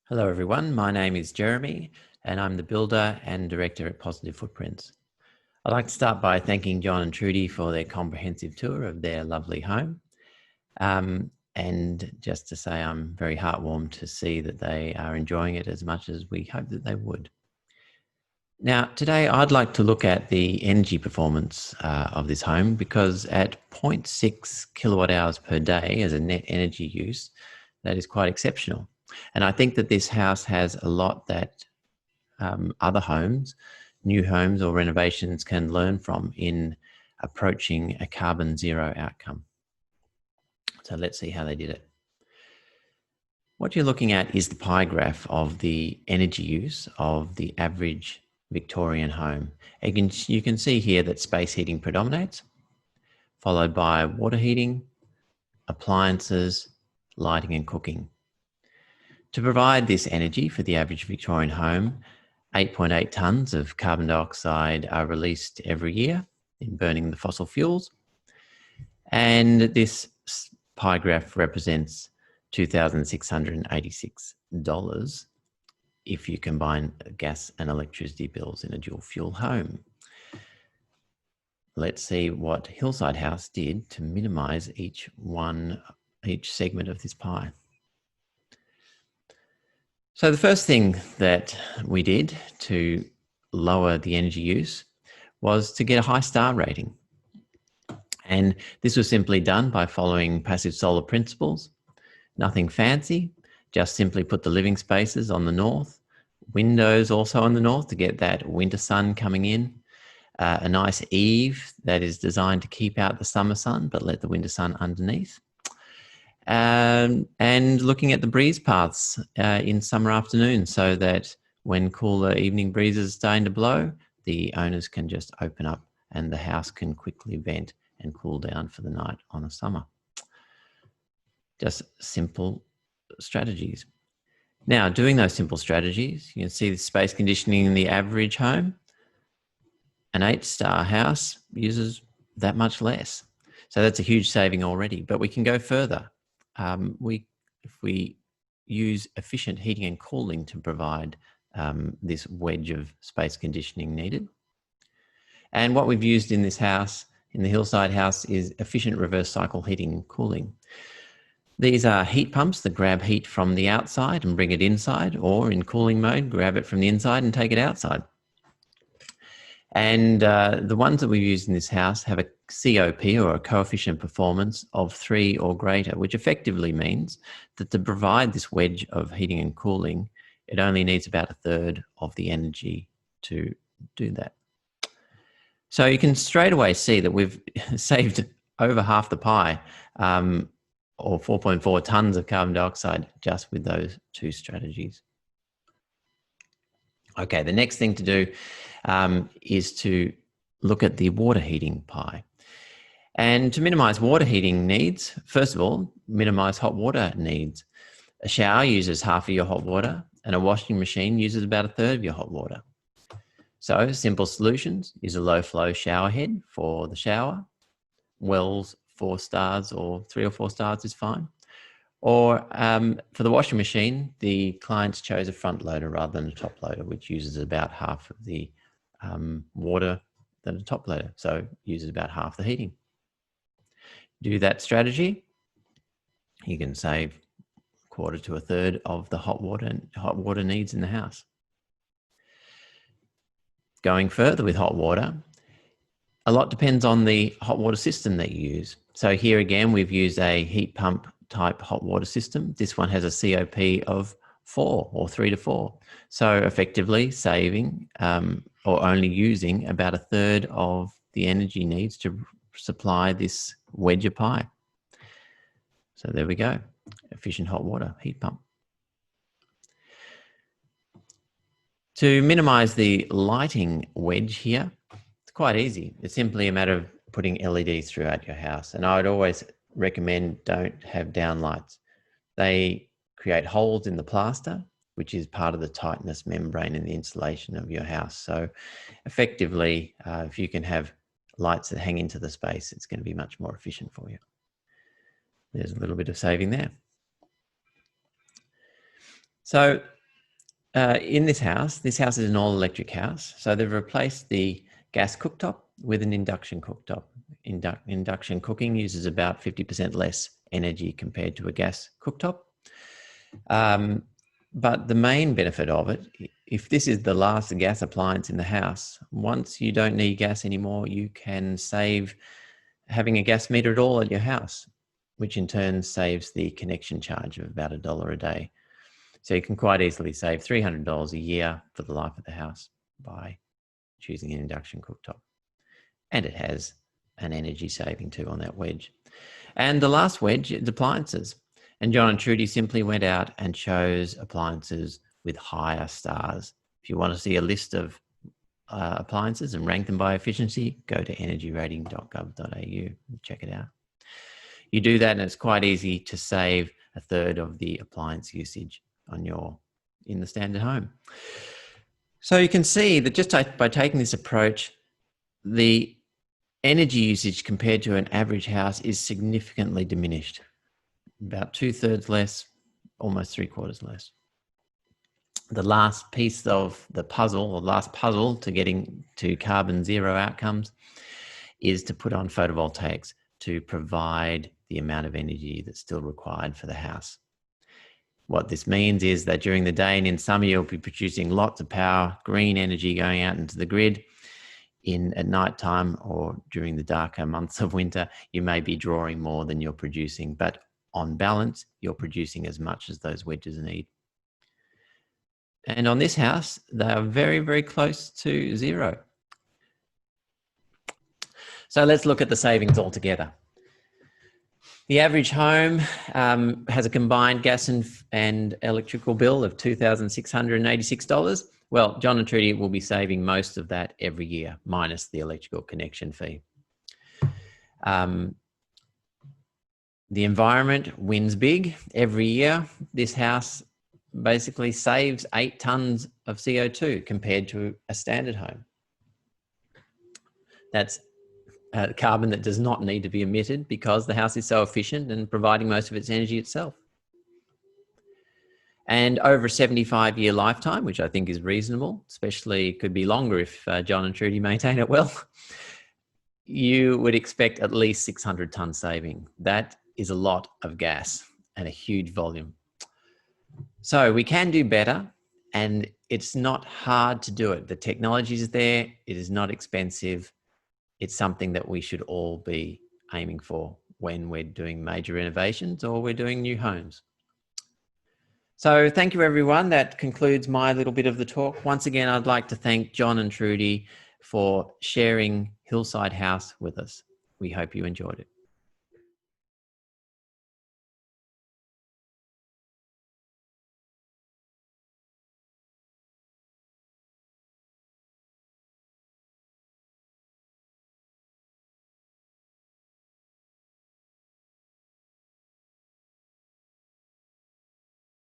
Hello everyone, my name is Jeremy and I'm the builder and director at Positive Footprints. I'd like to start by thanking John and Trudy for their comprehensive tour of their lovely home. And just to say I'm very heartwarmed to see that they are enjoying it as much as we hope that they would. Now today I'd like to look at the energy performance of this home, because at 0.6 kilowatt hours per day as a net energy use, that is quite exceptional. And I think that this house has a lot that other homes, new homes or renovations can learn from in approaching a carbon zero outcome. So let's see how they did it. What you're looking at is the pie graph of the energy use of the average Victorian home. You can see here that space heating predominates, followed by water heating, appliances, lighting and cooking. To provide this energy for the average Victorian home, 8.8 tonnes of carbon dioxide are released every year in burning the fossil fuels. And this pie graph represents $2,686 if you combine gas and electricity bills in a dual fuel home. Let's see what Hillside House did to minimise each segment of this pie. So the first thing that we did to lower the energy use was to get a high star rating. And this was simply done by following passive solar principles. Nothing fancy, just simply put the living spaces on the north, windows also on the north to get that winter sun coming in, a nice eave that is designed to keep out the summer sun but let the winter sun underneath. And looking at the breeze paths in summer afternoons, so that when cooler evening breezes starting to blow, the owners can just open up and the house can quickly vent and cool down for the night on a summer. Just simple strategies. Now, doing those simple strategies, you can see the space conditioning in the average home. An 8-star house uses that much less. So that's a huge saving already, but we can go further. If we use efficient heating and cooling to provide this wedge of space conditioning needed. And what we've used in this house, in the Hillside house, is efficient reverse cycle heating and cooling. These are heat pumps that grab heat from the outside and bring it inside, or in cooling mode, grab it from the inside and take it outside. And the ones that we've used in this house have a COP, or a coefficient performance, of 3 or greater, which effectively means that to provide this wedge of heating and cooling, it only needs about 1/3 of the energy to do that. So you can straight away see that we've saved over half the pie, or 4.4 tonnes of carbon dioxide, just with those two strategies. Okay, the next thing to do is to look at the water heating pie. And to minimise water heating needs, first of all, minimise hot water needs. A shower uses half of your hot water, and a washing machine uses about 1/3 of your hot water. So simple solutions: use a low flow shower head for the shower. Wells 4 stars or 3 or 4 stars is fine. Or for the washing machine, the clients chose a front loader rather than a top loader, which uses about half of the water than a top loader, so uses about half the heating. Do that strategy, you can save 1/4 to 1/3 of the hot water needs in the house. Going further with hot water, a lot depends on the hot water system that you use. So here again, we've used a heat pump type hot water system. This one has a COP of 4 or 3 to 4. So effectively saving or only using about 1/3 of the energy needs to supply this wedge of pie. So there we go, efficient hot water heat pump. To minimize the lighting wedge here, it's quite easy. It's simply a matter of putting LEDs throughout your house. And I would always recommend don't have downlights. They create holes in the plaster, which is part of the tightness membrane in the insulation of your house. So effectively, if you can have lights that hang into the space, it's going to be much more efficient for you. There's a little bit of saving there. So in this house is an all-electric house. So they've replaced the gas cooktop with an induction cooktop. Induction cooking uses about 50% less energy compared to a gas cooktop. But the main benefit of it, if this is the last gas appliance in the house, once you don't need gas anymore, you can save having a gas meter at all at your house, which in turn saves the connection charge of about $1 a day. So you can quite easily save $300 a year for the life of the house by choosing an induction cooktop. And it has an energy saving too on that wedge. And the last wedge is appliances. And John and Trudy simply went out and chose appliances with higher stars. If you want to see a list of appliances and rank them by efficiency, go to energyrating.gov.au and check it out. You do that and it's quite easy to save a third of the appliance usage in the standard home. So you can see that just by taking this approach, the energy usage compared to an average house is significantly diminished. About 2/3 less, almost 3/4 less. The last piece of the puzzle, or last puzzle to getting to carbon zero outcomes, is to put on photovoltaics to provide the amount of energy that's still required for the house. What this means is that during the day and in summer, you'll be producing lots of power, green energy going out into the grid. At night time or during the darker months of winter, you may be drawing more than you're producing, but on balance, you're producing as much as those wedges need. And on this house, they are very, very close to zero. So let's look at the savings altogether. The average home has a combined gas and electrical bill of $2,686. Well, John and Trudy will be saving most of that every year, minus the electrical connection fee. The environment wins big. Every year, this house basically saves 8 tons of CO2 compared to a standard home. That's carbon that does not need to be emitted because the house is so efficient and providing most of its energy itself. And over a 75-year lifetime, which I think is reasonable, especially could be longer if John and Trudy maintain it well, you would expect at least 600 tonne saving. That is a lot of gas and a huge volume. So we can do better, and it's not hard to do it. The technology is there. It is not expensive. It's something that we should all be aiming for when we're doing major renovations or we're doing new homes. So thank you, everyone. That concludes my little bit of the talk. Once again, I'd like to thank John and Trudy for sharing Hillside House with us. We hope you enjoyed it.